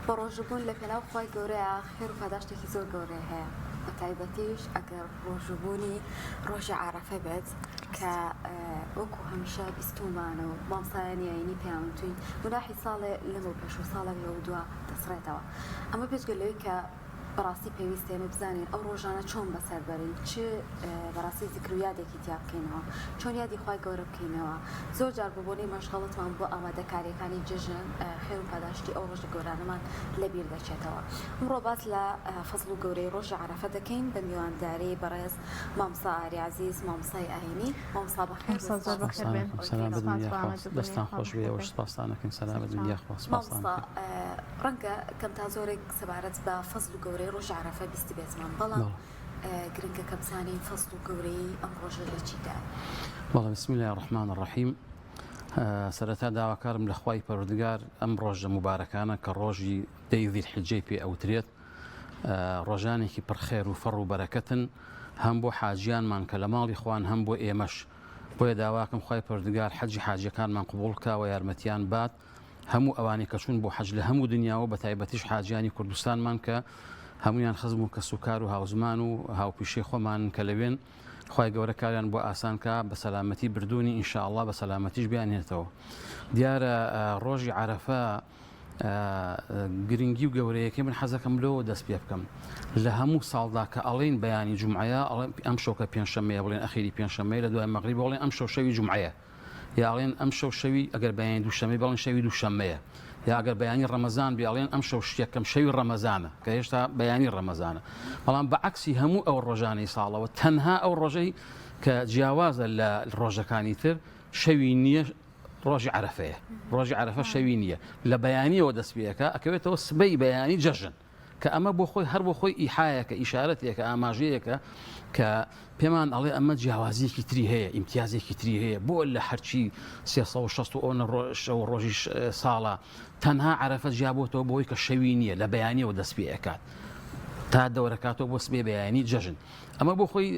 بەڕۆژبوون لە پێناو خی گەورەیە خێر و پاداشتێکی زۆر گەورەی هەیە بە تایبەتیش ئەگەر ڕۆژبوونی ڕۆژی عرفە بێت کە وەکو هەمیشە بیستومانە و مامسایانیایینی پێیانتوین گوناحی ساڵێ لەمە پێش و ساڵێک لەو دووە دەسڕێتەوە ئەمە پێشگەلەوەی کە بەڕاستی پێویستێنە بزانین ئەو ڕۆژانە چۆن بەسەربەرین چ بەڕاستی زیکر و یادێکی تیا بکەینەوە چۆن یادی خی گەورە بکەینەوە زۆر جار بۆنەی مەشغەڵەتمان بۆ ئامادەکاریەکانی جژن خێر و پاداشتی ئەو ڕۆژە گەورانەمان لەبیر دەچێتەوە ئەمڕۆ باس لە فەزڵ و گەورەی ڕۆژە عرفە دەکەین بە میوانداری بەڕێز مامسا ئاری عەزیز مامسای ئاینی مامسا بەخێر دەستان خۆش بێ و سپاسانەکەین سەلامت دنیا خۆش مامسا ڕەنگە کەم تا زۆرێک سەبارەت بە فەزڵ و گەورەی ڕۆژ عرفە بیستی بێتمان بەڵام گرنگە کە بزانین فەزڵ و گەورەی ئەم ڕۆژە لە چیدا بەڵام بسم الله الرحمن الرحیم سەرەتا داواکارم لە خوای پەروەردگار ئەم ڕۆژە مبارەکانە کە ڕۆژی دەی ذیل حیجەی پێ ئەوترێت ڕۆژانێکی پڕخێر و فەڕ و بەرەکەتن هەم بۆ حاجیانمان کە لە ماڵی خوان هەم بۆ ئێمەش بۆیە داواکەم خوای پەروەردگار حەجی حاجیەکانمان قبوڵ بکەوە یارمەتیان بات هەموو ئەوانەی کە چوون بۆ حەج لە هەموو دنیاوە بە تایبەتیش حاجیانی کوردستانمان کە هەمویان خزم و کە سوکار و هاوزمان و هاوپیشەی خۆمان کە لەوێن خی گەورە کاریان بۆ ئاسانکە بە سەلامەتی بردوونی ئینشاءالله بە سەلامەتیش بیانێتەوە دیارە ڕۆژی عرفە گرنگی و گەورەیەکی من حەزەکەم لەوە دەست پێ بکەم لە هەموو ساڵدا کە ئەڵێن بەیانی جومعەیە ئەم شەوکە پێنجشەمەیە بڵێن ئەخیری پێنجشەمەیە لە دوای مەغریب بڵێن ئەم شەو شەوی جومعەیە یاڵێن ئەم شەو شەوی ئەگەر بەیانی دووشەمەی بڵێن شەوی دووشەمەیە یا ئەگەر بەیانی ڕەمەزان بیاڵێن ئەم شەو شتێکم شەوی ڕەمەزانە کە هێشتا بەیانی ڕەمەزانە بەڵام بەعکسی هەموو ئەو ڕۆژانەی ساڵەوە تەنها ئەو ڕۆژەی کە جیاوازە لە ڕۆژەکانی تر شەوی نییە ڕۆژی عرفەیە ڕۆژی عرفە شەوی نییە لە بەیانیەوە دەست پێەکە ئەکەوێتەوە سبەی بەیانی جەژن کە ئەمە بۆ خۆی هەر بۆ خۆی ئیحایەکە ئیشارەتێکە ئاماژەیەکە کە پێمان ئەڵێ ئەمە جیاوازیەکی تری هەیە ئیمتیازێکی تری هەیە بۆ لە هەرچی 360 ڕۆژی ساڵە تەنها عرفە جیابۆتەوە بۆی کە شەوی نییە لە بەیانیەوە دەست پێەکات تا دەورەکاتەوە بۆ سبێ بەیانی جەژن ئەمە بۆ خۆی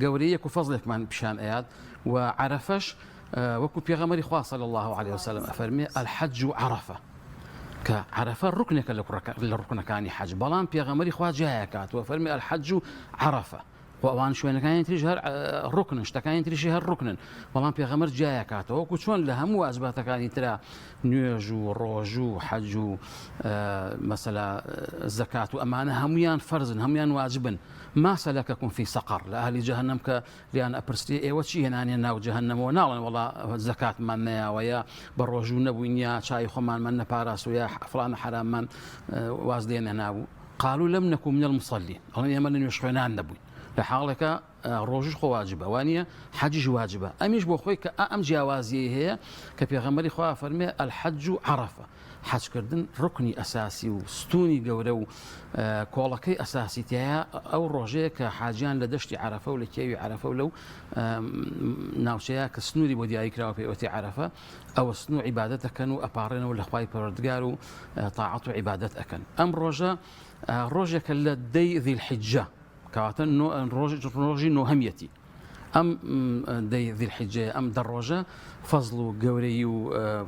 گەورەیەک و فەزڵێکمان پیشان ئەیات و عرفەش وەکو پێغەمبەری خوا صلی الله عليه وسلم ئەفەرمێ الحەج عرفە کە عرفە ڕوکنێکە لە ڕوکنەکانی حەج بەڵام پێغەمبەری خوا جایەکاتوە فەرمێ الحەج عرفە ئەوان شوێنەکانی تریش هەر ڕوکنن شتەکانی تریشی هەر ڕوکنن بەڵام پێغەمبەر جایەکاتەوە وەکو چۆن لە هەموو ئەزباتەکانی ترا نوێژ و ڕۆژ و حەج و مەسەلا زەکات و ئەمانە هەمویان فەرزن هەمویان واجبن ما سەلەکەکم فی سەقەر لە ئاهلی جەهەنەم کە لیان ئەپرسی ئێوە چی هێنانیە ناو جەهەنەمەوە ناڵێن وەڵا زەکاتمان نەیاوە یا بە ڕۆژوو نەبووین یا چای خۆمانمان نەپاراست و یا فڵانە حراممان واز لێ نەنابوو قالوا لم نكن من المصلين ئەڵێن ئێمە لە نوێژ خوێنان نەبووین لە حاڵێکە ڕۆژش خۆ واجبە وانە حەجیش واجبە ئەمیش بۆ خۆی کە ئەم جیاوازیە هەیە کە پێغەمبەری خوا فەرمێ الحەج عرفە حەجکردن ڕوکنی ئەساسی و ستونی گەورە و کۆڵەکەی ئەساسی تایە ئەو ڕۆژەیە کە حاجیان لە دەشتی عرفە و لە کێوی عرفە و لەو ناوچەیە کە سنووری بۆ دیاری کراوە پێوەتی عرفە ئەوە سنوو عیبادەت ئەکەن و ئەپارڕێنەوە لە خوای پەروەردگار و تاعەت و عیبادەت ئەکەن ئەم ڕۆژە ڕۆژێکە لە دەی ذیل حیجە کەواتە ڕۆژی نۆهەمیەتی ئەم دەی ذیل حیجە ئەم دەڕۆژە فەزڵ و گەورەی و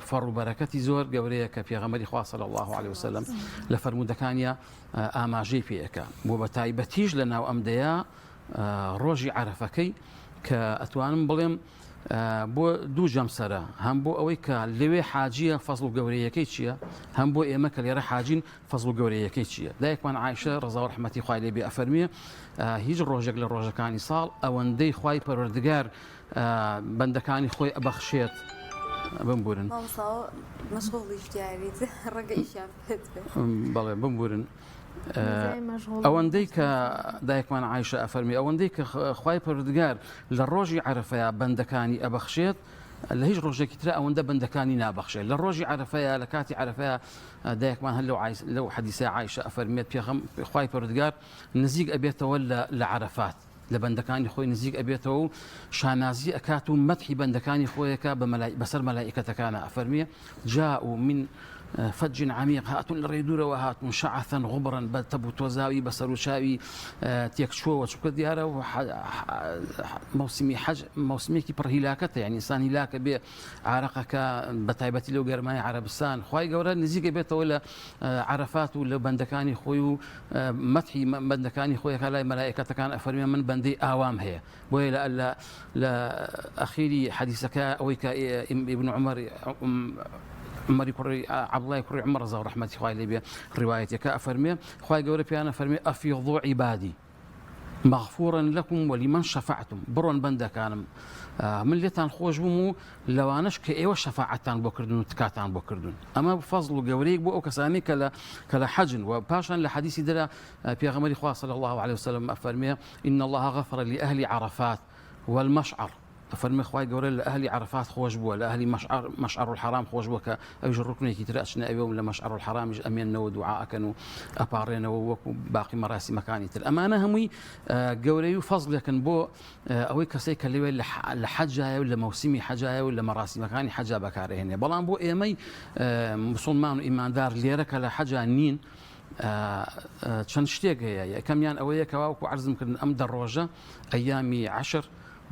فەڕ و بەرەکەتی زۆر گەورەیە کە پێغەمبەری خوا صلی الله عليه وسلم لە فەرمودەکانیە ئاماژەی پێەکە بۆ بە تایبەتیش لە ناو ئەم دەیە ڕۆژی عرفەکەی کە ئەتوانم بڵێم بۆ دوو جەمسەرە هەم بۆ ئەوەی کە لەوێ حاجیە فەزڵ و گەورەیەکەی چییە هەم بۆ ئێمە کە لێرە حاجین فەزڵ و گەورەیەکەی چییە دایکمان عایشە ڕەزا و ڕەحمەتی خوای لێ بێ ئەفەرمیە هیچ ڕۆژێک لە ڕۆژەکانی ساڵ ئەوەندەی خوای پەروەردگار بەندەکانی خۆی ئەبەخشێت بمبورن بەڵێ بمبورن ئەوەندەی کە دایکمان عایشە ئەفەرمی ئەوەندەی کە خوای پەروەردگار لە ڕۆژی عرفەیە بەندەکانی ئەبەخشێت لە هیچ ڕۆژێکی ترە ئەوەندە بەندەکانی نابەخشێت لە ڕۆژی عرفەیە لە کاتی عرفەیە دایکمان هەر لەو حەدیسە عایشە ئەفەرمێت خوای پەروەردگار نزیک ئەبێتەوە لە عرفات لە بەندەکانی خۆی نزیک ئەبێتەوە و شانازی ئەکات و مەدحی بەندەکانی خۆیەکە بەسەر مەلائیکەتەکانە ئەفەرمیە جاءوا من فج عميق هاتون الريدورة وهاتون شعثا غبرا بتبوت وزاوي بسر وشاوي تيكشو وشكو ديارة موسمي كي برهلاكته يعني إنسان هلاك بعرقك بتايبتي لو جرماي عربستان خواي جورا نزيق بيته ولا عرفات ولا بندكاني خويو مدحي بندكاني خويا كلا ملائكة كان أفرمي من بندي آوام هي ولا لا أخيري حديثك أويك ابن عمر عمر يكري عبد الله يكري عمر رضا ورحمة خوي لي روايتك أفرمي خوي جورا بيانا فرمي أفيضوا عبادي مغفورا لكم ولمن شفعتم برون بندكان من لتان خوش بمو لوانش كأيوة شفاعتان بوكردون تكاتان بوكردون أما بفضل جوريك بو كسامي كلا حجن وباشان لحديث دلا بيغمر إخوة صلى الله عليه وسلم أفرمي إن الله غفر لأهل عرفات والمشعر أفرمي إخوة جوري لأهل عرفات خوش بو لأهل مشعر الحرام خوش بو كأيج الركن كي ترأسنا أبيهم لمشعر الحرام أمين نو دعاء كانوا أبارين ووكو باقي مراسي مكاني الأمانة همي جوري فضل لكن بو أوي كسي كلي لحجة ولا موسمي حجة ولا مراسي مكاني حجة بكاره هنا بلان بو إيمي مسلمان إيمان دار ليرك لحجة نين چەند شتێک هەیە کەمیان ئەوەیە کە واوکو عرضم کردن ئەم دەڕۆژە ئەیامی 10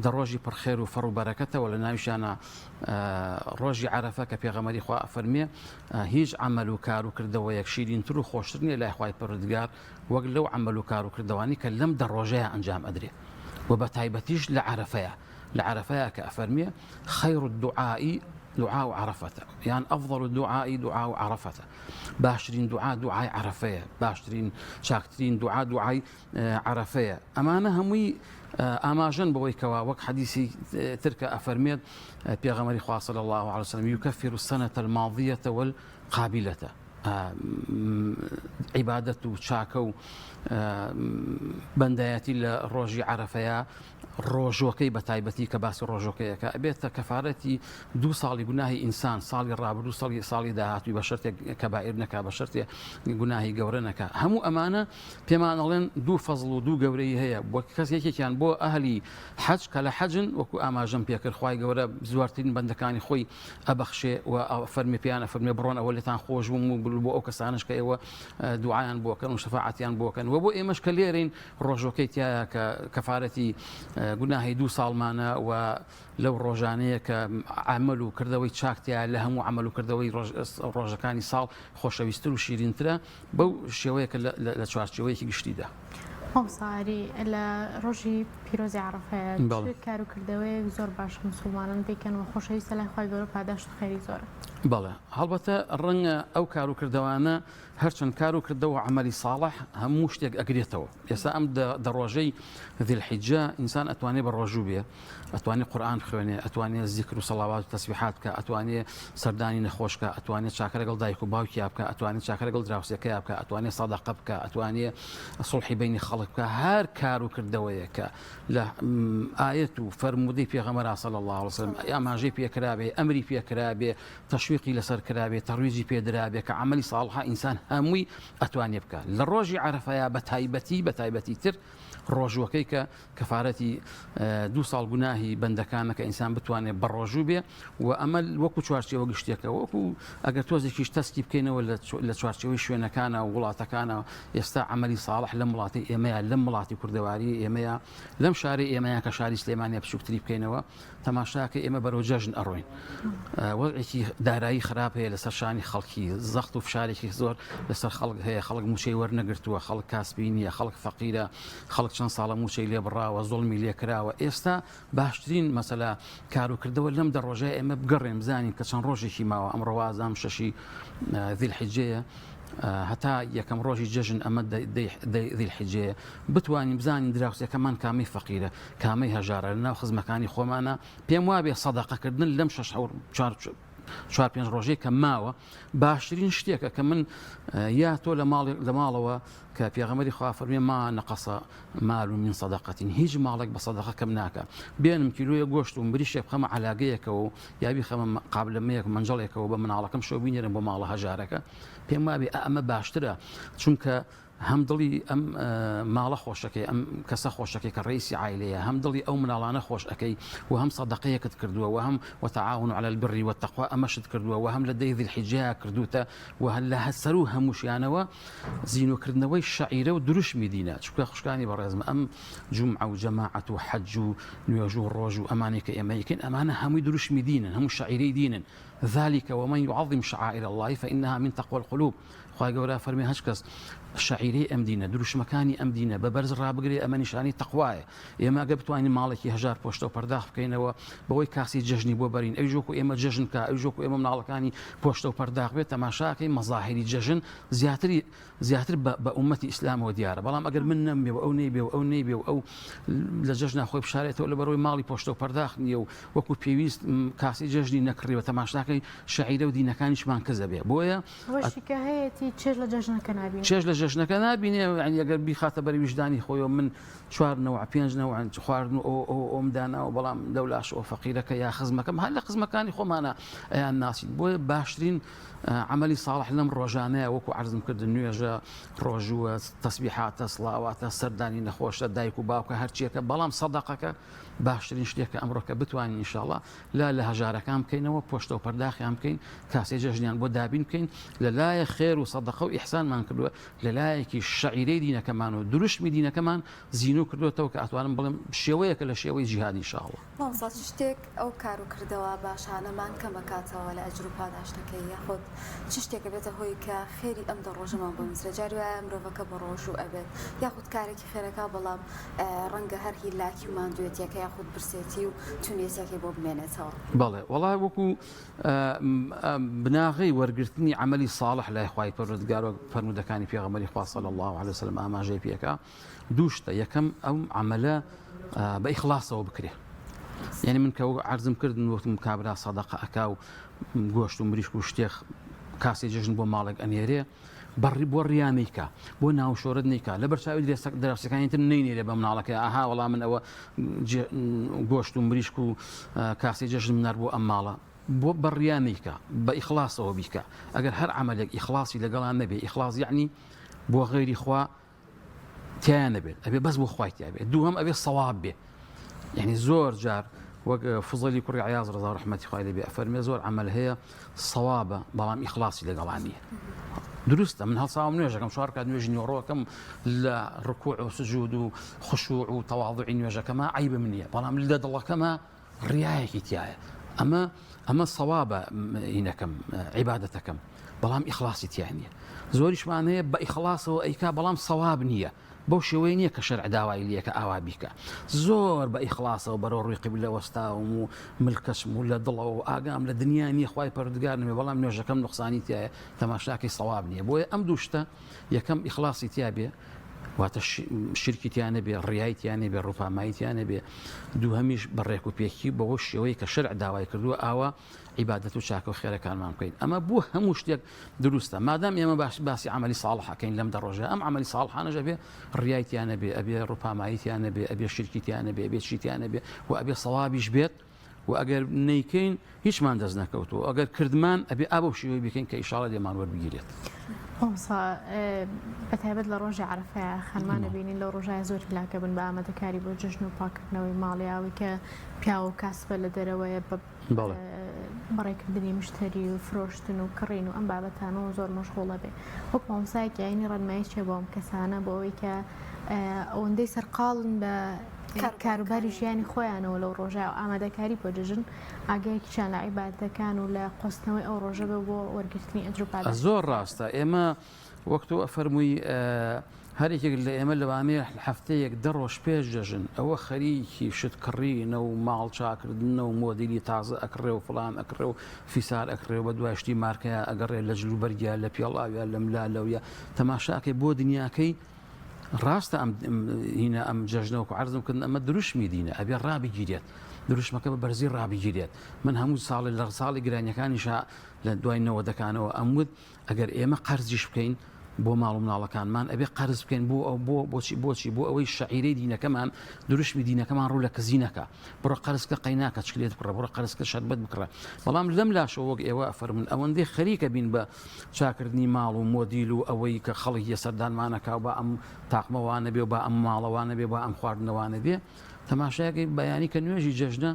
دەڕۆژی پڕخێر و فەڕ و بەرەکەتەوە لە ناویشانە ڕۆژی عەرەفە کە پێغەمبەری خوا فەرمێ هیچ عەمەل و کار و کردەوەیەک شیرینتر و خۆشتر نییە لای خوای پەروەردگار وەک لەو عەمەل و کار و کردەوانی کە لەم دەڕۆژەیە ئەنجام ئەدرێ و بە تایبەتیش لە عەرەفەیە کە ئەفەرمێ خەیر الدعاء دعاء عرفة يعني أفضل الدعاء دعاء عرفة باشرين دعاء عرفية باشرين شاكترين دعاء عرفية أمانة همي أماجن بوي كوا وك حديثي ترك أفرميد بيغمر خواه صلى الله عليه وسلم يكفر السنة الماضية والقابلة عبادة شاكو بندياتي الروجي عرفيا ڕۆژۆکەی بە تایبەتی کە باسی ڕۆژۆکەیەکە ئەبێتە کەفارەتی 2 ساڵی گوناهی ئینسان ساڵی ڕابردوو ساڵی داهاتووی بە شەرتێک کەبائیر نەکا بە شەرتێ گوناهی گەورە نەکا هەموو ئەمانە پێمان ئەڵێن 2 فەزڵ و 2 گەورەی هەیە بۆ کەس یەکێکیان بۆ ئەهلی حەج کە لە حەجن وەکو ئاماژەم پێکرد خوای گەورە زوارترین بەندەکانی خۆی ئەبەخشێ و فەرمی پیانە فەرمێ بڕۆن ئەوە لێتان خۆش بووم و بۆ ئەو کەسانش کە ئێوە دوعایان بۆکەن و شەفاعەتیان بۆکەن و بۆ ئێمەش کە لێرەین ڕۆژۆکەی تایە کە کەفارەتی گوناهی 2 ساڵمانە و لەو ڕۆژانەیە کە عمل و کردەوەی چاکتیا لە هەموو عمل و کردەوەی ڕۆژەکانی ساڵ خۆشەویستتر و شیرینترە بەو شێوەیەکە لە چوارچێوەیەکی گشتیدا. هەمساری لە ڕۆژی پیرۆزی عەرەفەیە کار و کردەوەی زۆر باش مسلمانان پێکەن و خۆشەویستە لای خوای گەورە پاداشت خێری زۆرە. بەڵێ هەڵبەتە ڕەنگە ئەو کار و کردەوانە هەرچەند کار و کردەوە عملی ساڵح هەموو شتێک ئەگرێتەوە ئێستا ئەم دەڕۆژەی ذیلحیجە ئینسان ئەتوانێت بە ڕۆژوو بێ ئەتوانێت قورئان بخوێنێ ئەتوانێت زیکر و سەڵاوات و تەسبیحات بکە ئەتوانێت سەردانی نەخۆشکە ئەتوانێت چاکە لەگەڵ دایک و باوکی بکە ئەتوانێت چاکە لەگەڵ دراوسێکەکە بکە ئەتوانێت سەدەقە بکە ئەتوانێت سڵحی بینی خەڵک بکە هەر کار و کردەوەیەکە لە ئایەت و فەرمودەی پێغەمبەر صلی الله علیه وسلم ئاماژەی پێکرابێ ئەمری پێکرابێ تەشویقی لەسەر کرابێ تەڕویجی پێدرابێ کە عملی ساڵحە ئینسان هەمووی ئەتوانێ بکە لە ڕۆژی عەرەفەیە بە تایبەتی تر ڕۆژوەکەی کە کەفارەتی 2 ساڵ گوناهی بەندەکانە کە ئینسان بتوانێت بە ڕۆژوو بێ و ئەمە وەکو چوارچێوە گشتێکە وەکو ئەگەر تۆزێکیش تەستی بکەینەوە لە چوارچێوەی شوێنەکانە و وڵاتەکانە ئێستا عملی ساڵح لەم وڵاتی ئێمەیە لەم وڵاتی کوردەواری ئێمەیە لەم شاری ئێمەیە کە شاری سلێمانیە بچووکتری بکەینەوە تەماشاکە ئێمە بەرەو جەژن ئەڕۆین وەڵعێکی دارایی خراپ هەیە لەسەر شانی خەڵکی زەخت و فشارێکی زۆر لەسەر خەڵک هەیە خەڵک موچەی وەرنەگرتووە خەڵک کاسبی نییە خەڵک فەقیرە خەڵک چەند ساڵە موچەی لێ بڕاوە زۆڵمی لێ کراوە ئێستا باشترین مەسەلا کار و کردەوە لەم دەڕۆژەیە ئێمە بگەڕێم بزانین کە چەند ڕۆژێکی ماوە ئەمڕۆ وازام 6 ذیلحیجەیە هەتا یەکەم ڕۆژی جەژن ئەمە ذیلحیجەیە بتوانین بزانین دراوسەکەمان کامی فەقیرە کامی هەژارە لەناو خزمەکانی خۆمانە پێم وابێ سەدەقەکردن لەم 4-5 ڕۆژەی کە ماوە باشترین شتێکە کە من یا تۆ لە ماڵەوە کە پێغەمبەری خوا فەرمێ ما نەقەسە مال من سەدەقەتین هیچ ماڵێک بە سەدەقە کەم ناکە بێنم کیلۆیە گۆشت و مریشێک بخەمە عەلاگەیەکەوە و یابی خەمە قابلمەیەک منجەڵێکەوە بە مناڵەکەم شەو بینێرم بۆ ماڵە هەژارەکە پێم وابێ ئەمە باشترە چونکە هەم دڵی ئەم ماڵە خۆشەکەی ئەم کەسە خۆشەکەی کە ڕئیسی عایلەیە هەم دڵی ئەو مناڵانە خۆش ئەەکەی و هەم سەدەقەیەکت کردووە و هەم وتعاون على البر والتقوى ئەمەشت کردووە و هەم لە دەی ذی الحیجە کردوتە و لە هەسەر و هەمووشیانەوە زینوکردنەوەی شەعیرە و دروشمی دینە چکە خوشکانی بەڕێزم ئەم جومعە و جەماعەت و حەج و نوێژ و ڕۆژ و ئەمانەی کە ئێمە یەکەین ئەمانە هەمووی دروشمی دینن هەموو شەعیرەی دینن ذلك ومن يعظم شعائر الله فإنها من تقوى القلوب خواهی گەورە فەرمی هەچ کەس شعیرەی ئەم دینە دروشمەکانی ئەم دینە بە بەرز ڕابگرێ ئەمە نیشانی تەقوایە ئێمە ئەگە بتوانین ماڵێکی هەژار پۆشتە و پەرداخ بکەینەوە بەوەی کاسی جەژنی بۆ بەرین ئەو ژۆکو ئێمە جەژن کە ئەو ژۆکو ئێمە مناڵەکانی پۆشتە و پەرداخ بێت تەماشاکەی مەزاهری جەژن زیاتر بە ئومەتی ئیسلامەوە دیارە بەڵام ئەگەر من نەمبێ و ئەو نەیبێ و ئەو نەیبێ و ئەو لە جەژنا خۆی بشارێتەوە لە بەرەوەی ماڵی پۆشتە و پەرداخ نییە و وەکو پێویست کاسی جەژنی نەکڕیوە تەماشاکەی شعیرە و دینەکانیشمان کەزە بێ بۆیە وەشیکە هەیەی چێژ لە جەژنەکە نابین چێژ لە جەژنەکە نابینێ ینی ئەگەر بیخاتە بەری ویژدانی خۆیەوە من 4 5 خواردن و ئۆمداناوە بەڵام دەولاشەوە فەقیرەکە یا خزمەکەم هەر لە خزمەکانی خۆمانە ئەیان ناسین بۆیە باشترین عملی صالح لەم ڕۆژانەیە وەکو عرضم کرد نوێژە ڕۆژووە تەسبیحاتە سڵاواتە سەردانی نەخۆشە دایک و باوکە هەرچیەکە بەڵام سەدەقەکە باشترین شتێکە ئەمڕۆکە بتوانین ئینشاءڵڵا لە هەژارەکان بکەینەوە پۆشتە و پەرداخیان بکەین کاسێ جەژنیان بۆ دابین بکەین لەلایە خێر و سەدەقە و ئیحسانمان کردووە لەلایەکی شەعیرەی دینەکەمان و دروشمی دینەکەمان زینو کردوێتەوە کە ئەتوانم بڵێم شێوەیەکە لە شێوەی جیهادی ئینشاءڵڵا مامۆستا شتێک ئەو کار و کردەوە باشانەمان کەمەکاتەوە لە ئەجر و پاداشتەکەی یاخود چ شتێکە بێتە هۆی کە خێری ئەم دە ڕۆژەمان بۆ میسرە جاری وایە مرۆڤەکە بە ڕۆژ و ئەبێت یاخود کارێکی خێرەکە بەڵام ڕەنگە هەر هیلاکیمان دوێت یەکە یاخود برسێتی و تونێتێکی بۆ بمێنێتەوە بەڵێ وەڵای وەکو بناغی وەرگرتنی عملی صالح لای خوای پەروەردگار و فەرمودەکانی پێغەمبەری خوا صلی الله علیه وسلم ئاماژەی پێکا دووشتە یەکەم ئەو عملە بە ئیخلاسەوە بکرێ یعنی من کە عرضم کردن وەختم کابرا سەدەقە ئەکا و گۆشت و مریشک و شتێک کاسی جەژن بۆ ماڵێک ئەنێرێ بەڕی بۆ ڕیانیکە بۆ ناوشۆرت نیکە لە بەرچاوی دەرەوسەکانی تر نینێرێ بە مناڵەکە ئاها وەڵام من ئەوە گۆشت و مریشک و کاسی جەژن منەر بۆ ئەم ماڵە بۆ بەڕیانیکە بە ئیخلاسەوە بیکە ئەگەر هەر عملێک ئیخلاسی لەگەڵان نەبێ ئیخلاس یعنی بۆ غەیری خوا تیان نەبێت ئەبێ بەس بۆ خوای تیا بێت دووەم ئەبێ سەواب بێ یعنی زۆر جار وەک فزەلی کوڕی عیاز ڕەزا ڕەحمەتی خوای لێ بێ ئەفەرمێ زۆر عمل هەیە سەوابە بەڵام ئیخلاسی لەگەڵان نییە دروستە من هەڵساوم نوێژەکەم 4 کات نوێژی نیۆڕۆکەم لە ڕکوع و سجود و خشوع و تەواضعی نوێژەکەمە عیب من نییە بەڵام لە دڵەکەمە ڕیایەکی تایە ئەمە سەوابە ئینەکەم عیبادەتەکەم بەڵام ئیخلاسی تیا نییە زۆریشمان هەیە بە ئیخلاسەوە ئەیکا بەڵام سەواب نییە بەو شێوەیە نییە کە شەرع داوای لێکە ئاوا بیکە زۆر بە ئیخلاسەوە بەرەو ڕووی قیبلە وەستاوم و ملکەشم و لە دڵەوە و ئاگام لە دنیا نییە خوای پەروەردگار نەبێ بەڵام نوێژەکەم نوقسانی تایە تەماشاکەی سەواب نییە بۆیە ئەم دوو شتە یەکەم ئیخلاسی تیا بێ واتە شرکی تیانە بێ ڕیای تیانە بێ ڕووپامایی تیانە بێ دووهەمیش بەڕێک و پێکی بەوە شێوەیە کە شەرع داوای کردووە ئاوا عیبادەت و چاکە و خێرەکانمان بکەین ئەمە بۆ هەموو شتێک دروستە مادام ئێمە باسی عملی صالحەکەین لەم دەڕۆژە ئەم عملی صالحانەژە بێ ڕیای تیانە بێ ئەبێ ڕووپامایی تیانە بێ ئەبێ شرکی تیانە بێ ئەبێ چی تیانە بێ و ئەبێ سەوابیش بێت و ئەگەر نەیکەین هیچمان دەست نەکەوتەوە ئەگەر کردمان ئەبێ ئابە شێوەی بکەین کە ئیشاڵە لێمان وەربگیرێت ئەوسا بەتایبەت لە ڕۆژی عەرەفەیە خەلمانە بینین لە ڕۆژای زۆر پلاکە بن بە ئامادەکاری بۆ جژن و پاکردنەوەی ماڵیاوی کە پیا و کاسبە لە دەرەوەیە بەڕێکردنی مشتری و فرۆشتن و کڕین و ئەم بابەتانەوە زۆر مەشغوڵە بێ وەک مامۆستایەکی ئاینی ڕەنمایی چێ بۆ ئەم کەسانە بۆەوەی کە ئەوەندەی سەرقاڵن بە کاروباری ژیانی خۆیانەوە لەو ڕۆژە و ئامادەکاری بۆ جژن ئاگایەکیشان لە عیبادەتەکان و لە قۆستنەوەی ئەو ڕۆژە بێ بۆ وەرگرتنی ئەجر و پاداشت زۆر ڕاستە ئێمە وەکتۆ ئەفەرمووی هەرێکێک لە ئێمە لەوانەیە هەفتەیەک 10 ڕۆژ پێش جەژن ئەوە خەریکی شتکڕینە و ماڵ چاکردنە و مۆدیلی تازە ئەکڕێ و فڵان ئەکڕێ و فیسار ئەکڕێ بە دوایشتی مارکەیە ئەگەڕێ لە جلوبەرگیا لە پێڵاویە لە ملالەویە تەماشاکەی بۆ دنیاکەی ڕاستە هینە ئەم جەژنەوەکو عرضم کردن ئەمە دروشمی دینە ئەبێ ڕابگیرێت دروشمەکە بە بەرزی ڕابگیرێت من هەموو ساڵی لە ساڵی گرانیەکانیش لە دوای 90ەکانەوە ئەمود ئەگەر ئێمە قەرزیش بکەین بۆ ماڵ و مناڵەکانمان ئەبێ قەرز بکەین بۆچی بۆ ئەوەی شەعیرەی دینەکەمان دروشمی دینەکەمان ڕوو لە کزینەکە بڕۆ قەرزکە قەیناکە چکلێت بڕە بڕۆ قەرزکە شەربەت بکڕە بەڵام لەم لاشەوە وەک ئێوە ئەفەرمون ئەوەندەی خەریکە بین بە چاکردنی ماڵ و مۆدیل و ئەوەی کە خەڵکی سەردانمانەکە و بە ئەم تاقمەوانە بێ و بە ئەم ماڵەوانە بێ بە ئەم خواردنەوانە بێ تەماشایەکەی بەیانی کە نوێژی جەژنە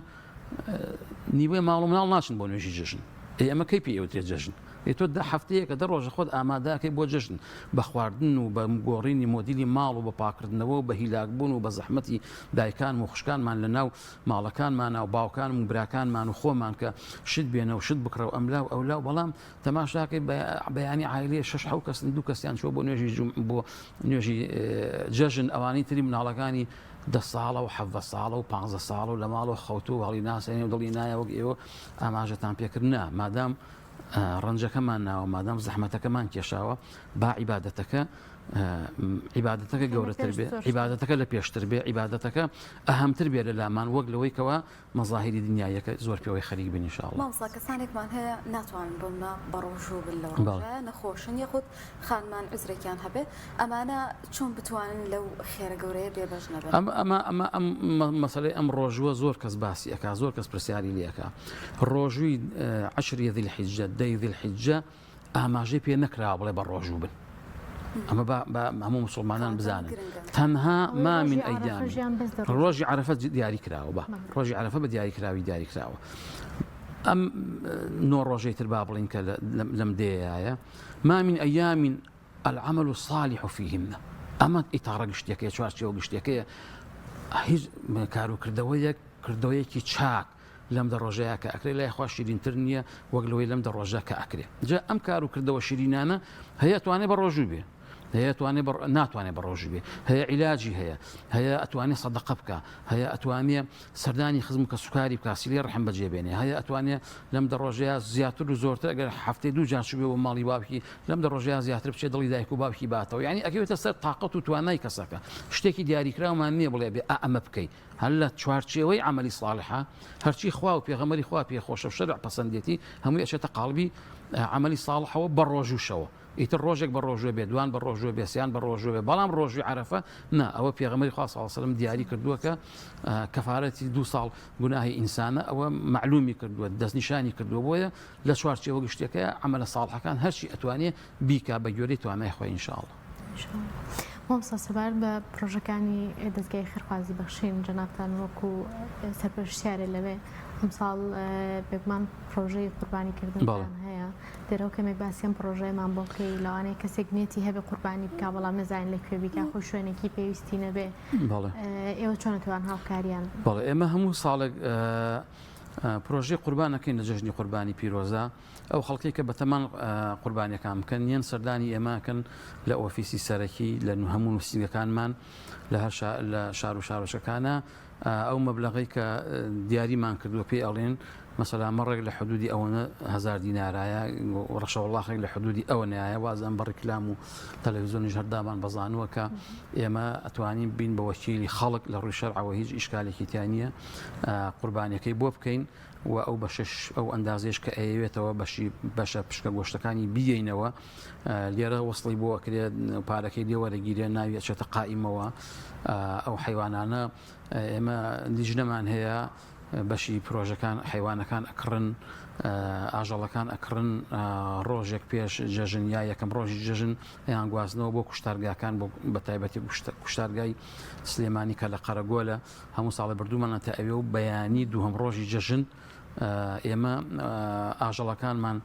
نیوەی ماڵ و مناڵ ناچن بۆ نوێژی جەژن ئێمە کەی پێ ئێوتێت جەژن تۆ دا هەفتەیە کە دە ڕۆژە خۆت ئامادەکەی بۆ جەژن بە خواردن و بە گۆڕینی مۆدیلی ماڵ و بە پاکردنەوە و بە هیلاکبوون و بە زەحمەتی دایکان و خوشکانمان لە ناو ماڵەکانمان و باوکان و براکانمان و خۆمان کە شت بێنە و شت بکڕە و ئەملا و ئەولا و بەڵام تەماشاکەی بەیانی عایلەیە 6 کەس 2 کەسیان چوە بۆ نوێژی جەژن ئەوانەی تری مناڵەکانی 10 ساڵە و 7 ساڵە و 15 ساڵ و لە ماڵەوە خەوتو و هەڵی ناسێنێ و دڵی نایە وەک ئێوە ئاماژەتان پێکردنا مادام ڕەنجەکەمان ناوە مادام زەحمەتەکەمان کێشاوە با عیبادەتەکە گەورەتر بێ عیبادەتەکە لە پێشتر بێ عیبادەتەکە ئەهەمتر بێ لە لامان وەک لەوەی کەوە مەظاهری دنیایەکە زۆر پێوەی خەریک بن ئینشاءڵڵا مامۆستا کەسانێکمان هەیە ناتوانن بۆمە بەڕۆژوو بن لە ڕۆژە نەخۆشن یەخود خانمان عزرێکیان هەبێ ئەمانە چۆن بتوانن لەو خێرە گەورەیە بێبەش نەبن ئەم مەسەلەی ئەم ڕۆژووە زۆر کەس باسی ئەکا زۆر کەس پرسیاری لێەکە ڕۆژووی 10 ذی الحیجە 10 ذی الحیجە ئاماژەی پێ نەکراوە بڵێ بە ڕۆژوو بن ئەمە هەموو مسلمانان بزانن تەنها ما من ئەیام ڕۆژی عەرەفە دیاری کراوە بە ڕۆژی عەرەفە بە دیاری کراوە ئەم 9 ڕۆژەی تر با بڵین کە لەم دێیایە ما من ئەیام العمل الصالح فيهن ئەمە ئیتارە گشتەکەی چوارچێوە گشتەکەیە هیچ کردەوەیەکی چاک لەم دە ڕۆژەیە کە ئەکرێ لای خوا شیرینتر نییە وەک لەوەی لەم دە ڕۆژە کە ئەکرێ جا ئەم کار و کردەوە شیرینانە هەیە توانێ بە ڕۆژوو بێ ناتوانێت بە ڕۆژ بێ هەیە عیلاجی هەیە ئەتوانێت سەدەقە بکە هەیە ئەتوانێت سەردانی خزم کە سوکاری بکە سیلی ڕحم بەجێبێنێ هەیە ئەتوانێت لەم دە ڕۆژەیە زیاتر و زۆرتر ئەگەر هەفتەی 2 جار چوبێ و ماڵی باوکی لەم دە ڕۆژەیە زیاتر بچێت دڵی دایک و باوکی باتەوە یعنی ئەکەوێتە سەر تااقەت و توانای کەسەکە شتێکی دیاریکراومان نییە بڵێ بێ ئەمە بکەیت هەر لە چوارچێوەی عملی صالحە هەرچی خوا و پێغەمبەری خوا پێ خۆشە شەرع پەسەندێتی هەمووی ئەچێتە قاڵبی عملی صالحەوە بە ڕۆژوشەوە ئیتر ڕۆژێک بە ڕۆژوە بێ دوان بە ڕۆژوە بێسییان بە ڕۆژوە بێ بەڵام ڕۆژوی عەرەفە نا ئەوە پێغەمبەری خوا صلی الله علیه و سلم دیاری کردووە کە کەفارەتی 2 ساڵ گوناهی ئینسانە ئەوە معلومی کردووە دەستنیشانی کردووە بۆیە لە چوارچێوە گشتەکە عملە صالحەکان هەرچی ئەتوانێت بیکا بە گوێرەی توانای خۆی ئینشاءڵڵا مامۆستا سەبار بە پرۆژەکانی دەستگای خێرخوازی بەخشین جەنابتان وەکو سەرپەرشتیارێ لەوێ ئەمساڵ بێگومان پرۆژەی قوربانیکردنتان هەیە دەرەوە کەمێک باسیەم پرۆژەیەمان بۆ بکەی لەوانەیە کەسێک نێتی هەبێ قوربانی بکە بەڵام نەزانین لەکوێ بیکا خۆی شوێنێکی پێویستی نەبێ ئێوە چۆن دەتوان هاوکاریان بەڵێ ئێمە هەموو ساڵێک پرۆژەی قوربانەکەین لە جەژنی قوربانی پیرۆزە ئەو خەڵکی کە بەتەمان قوربانیەکان بکەن یەن سەردانی ئێماکەن لە ئۆفیسی سەرەکی لە هەموو نووسینگەکانمان لە هەر لە شار و شارۆچەکانە ئەو مەبلەغی کە دیاریمان کردووە پێی ئەڵێن مەسەلا مەڕێک لە حدودی ئەوەنە 1000 دینارایە ڕەشەوەڵاخێک لە حدودی ئەوە نایە وازان بە ڕیکلام و تەلەڤیزۆنیش هەردامان بەزانووە کە ئێمە ئەتوانین بین بە وەکیلی خەڵک لە ڕووی شەرعەوە هیچ ئیشکالێکی تیان نییە قوربانیەکەی بۆ بکەین و ئەو بەشش ئەو ئەندازێش کە ئەیەوێتەوە بەشە پشکە گۆشتەکانی بیگەینەوە لێرە وەسڵی بۆ ئەکرێت پارەکەی لێوەرەگیرێ ناوی ئەچێتە قائیمەوە ئەو حیوانانە ئێمە لیژنەمان هەیە بەشی پرۆژەکان حیوانەکان ئەکڕن ئاژەڵەکان ئەکڕن ڕۆژێک پێش جەژن یا یەکەم ڕۆژی جەژن یان گوازنەوە بۆ کوشتارگاکان بۆ بەتایبەتی کوشتارگای سلێمانی کە لە قەرەگۆلە هەموو ساڵی بردوومانە تا ئەوێ و بەیانی دووهەم ڕۆژی جەژن ئێمە ئاژەڵەکانمان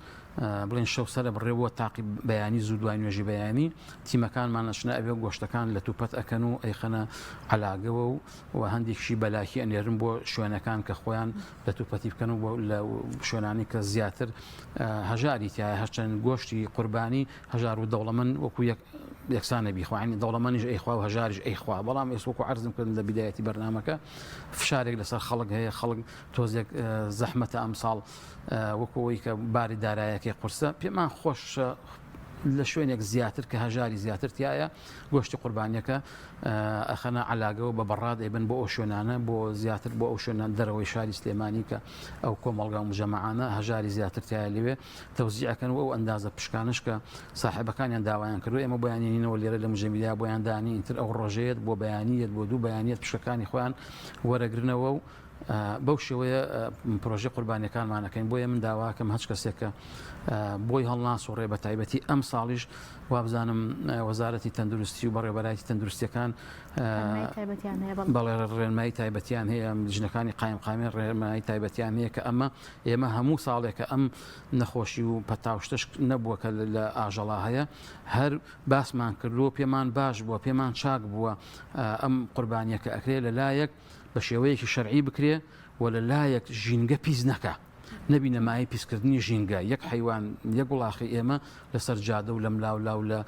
بڵێن شەو سەرە بڕێبووە تاقی بەیانی زوو دوای نوێژی بەیانی تیمەکانمان نەچنە ئەوێ گۆشتەکان لە توپەت ئەکەن و ئەیخەنە عەلاگەوە و هەندێکشی بەلاکی ئەنێرن بۆ شوێنەکان کە خۆیان لە توپەتی بکەن و لە شوێنانی کە زیاتر هەژاری تایە هەرچەند گۆشتی قوربانی هەژار و دەوڵەمەند وەکو یەکسانە بیخواین دەوڵەمەنیش ئەیخوا و هەژاریش ئەیخوا بەڵام ئێس وەکو عەرزم کردن لە بیدایەتی بەرنامەکە فشارێک لەسەر خەڵک هەیە خەڵک تۆزێک زەحمەتە ئەمساڵ وەکەوەی کە باری دارایەکەی قورسە پێمان خۆشە لە شوێنێک زیاتر کە هەژاری زیاتر تایە گۆشتی قوربانیەکە ئەخەنە علاگەوە بە بەڕاد ئێبن بۆ ئەو شوێنانە بۆ زیاتر بۆ ئەو شوێنان دەرەوەی شاری سلێمانی کە ئەو کۆمەڵگا و مجەمەعانە هەژاری زیاتر تایە لەوێ تەوزیعەکەن و ئەو ئەندازە پشکانش کە صاحبەکانیان داوایان کردو ئێمە بۆیانێنینەوە لێرە لە مجەمیلا بۆیان دانی ئینتر ئەو ڕۆژەیەت بۆ بەیانیت بۆ دوو بەیانیت پشکەکانی خۆیان وەرەگرنەوە و بەو شێوەیە پرۆژه قوربانیەکانمانەکەین بۆیە من داواکەم هەچ کەسێکە بۆی هەڵناسوڕێ بە تایبەتی ئەم ساڵیش وابزانم وەزارەتی تەندروستی و بەڕێوەبەرایەتی تەندروستیەکان بەڵێ ڕێنمایی تایبەتیان هەیە ژنەکانی قایمقامی ڕێنمایی تایبەتیان هەیە کە ئێمە هەموو ساڵێکە ئەم نەخۆشی و پەتاوشتش نەبووە کە لە ئاژەڵا هەیە هەر باسمان کردو پێمان باش بووە پێمان چاک بووە ئەم قوربانیەکە ئەکرێ لە لایەک بە شێوەیەکی شەرعی بکرێ و لە لایەک ژینگە پیس نەکە نبی نەمای پیسکردنی ژینگە یەک حیوان یەک وڵاخی ئێمە لەسەر جادە و لە ملاولاو لە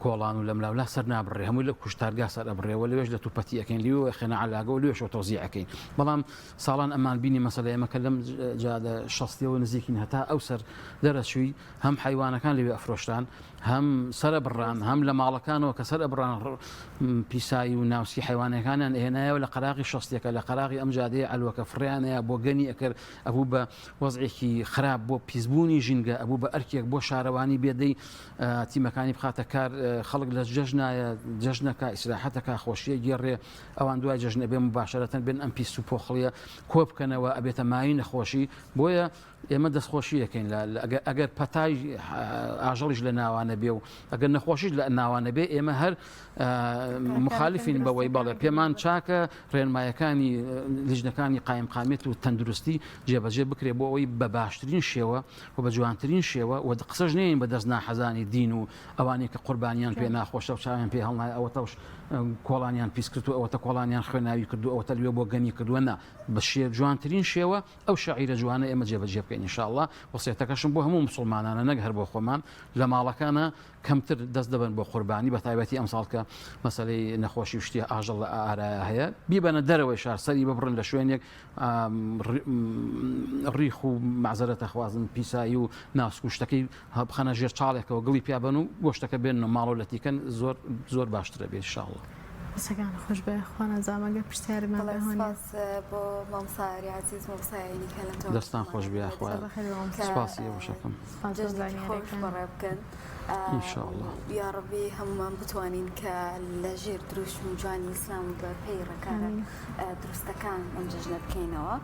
کۆڵان و لە ملاولا سەر نابڕێ هەمووی لە کوشتارگا سەر ئەبڕێەوە لەوێش لە توپەتی ئەەکەین لیوە خێنە علاگە و لێشەوە تۆزیعەکەین بەڵام ساڵان ئەمان بینی مەسەلە ئێمە کە لەم جادە شەستیەوە نزیکین هەتا ئەو سەر دەرەچووی هەم حیوانەکان لەوێ ئەفرۆشتان هەم سەرە بڕان هەم لە ماڵەکانەوە کە سەر ئەبڕان پیسایی و ناوسی حیوانەکانیان هێنایەوە لە قەراغی شەستێکە لە قەراغی ئەم جادەیە ئەلوەکە فڕیانەیە بۆ گەنی ئەکرد ئەبوو بە وەزعێکی خراپ بۆ پیسبوونی ژینگە ئەبوو بە ئەرکێک بۆ شارەوانی بێدەی تیمەکانی بخاتە کار خەڵک لە جەژنایە جەژنەکە ئیسراحەتەکە خۆشیە گێڕێ ئەوان دوای جەژنە بێ مباشرەتەن بێن ئەم پیس و پۆخڵیە کۆ بکەنەوە ئەبێتە مای نەخۆشی بۆیە ئێمە دەستخۆشیەکەین ئەگەر پەتای ئاژەڵیش لە ناوانە بێ و ئەگەر نەخۆشیش لە ناوانە بێ ئێمە هەر مخالفین بەوەی بەڵێ پێمان چاکە ڕێنمایەکانی لیژنەکانی قایمقامێت و تەندروستی جێبەجێ بکرێ بۆ ئەوەی بە باشترین شێوە و بە جوانترین شێوە و قسەش نین بە دەست ناحەزانی دین و ئەوانەی کە قوربانیان پێ ناخۆشە و چاویان پێ هەڵنای ئەوەتەش کۆڵانیان پیس کرد و ئەوەتە کۆڵانیان خوێناوی کردو ئەوەتە لێ بۆ گەنی کردووە نا بە جوانترین شێوە ئەو شاعیرە جوانە ئێمە جێبەجێ بکەین ئینشاءالله وەسیەتەکەشم بۆ هەموو موسڵمانانە نەک هەر بۆ خۆمان لە ماڵەکانە کەمتر دەست دەبن بۆ قوربانی بە تایبەتی ئەم ساڵ کە مەسەلەی نەخۆشی و شتی ئاژەڵ لە ئارایە هەیە بیبەنە دەرەوەی شار سەری ببڕن لە شوێنێک ڕیخ و معزەرەتە خوازن پیسایی و ناسکوشتەکەی بخەنە ژێر چاڵێکەوە گڵی پیابن و گۆشتەکە بێن و ماڵ و لەتیکەن زۆر باشترە بێت ئینشاءالله سەگان خۆش بێ خوانە زامەگە پرسیارمان سپاس بۆ مامساری عزیز مامسایانی کە لە دەستان خۆش بێ سپاسی وشەکەم خۆش بەڕێ بکەن ئینشاءالله یا ڕەبی هەمومان بتوانین کە لە ژێر دروست و جوانی ئیسلام بە پێی ڕێکارە دروستەکان ئەم جەژنە بکەینەوە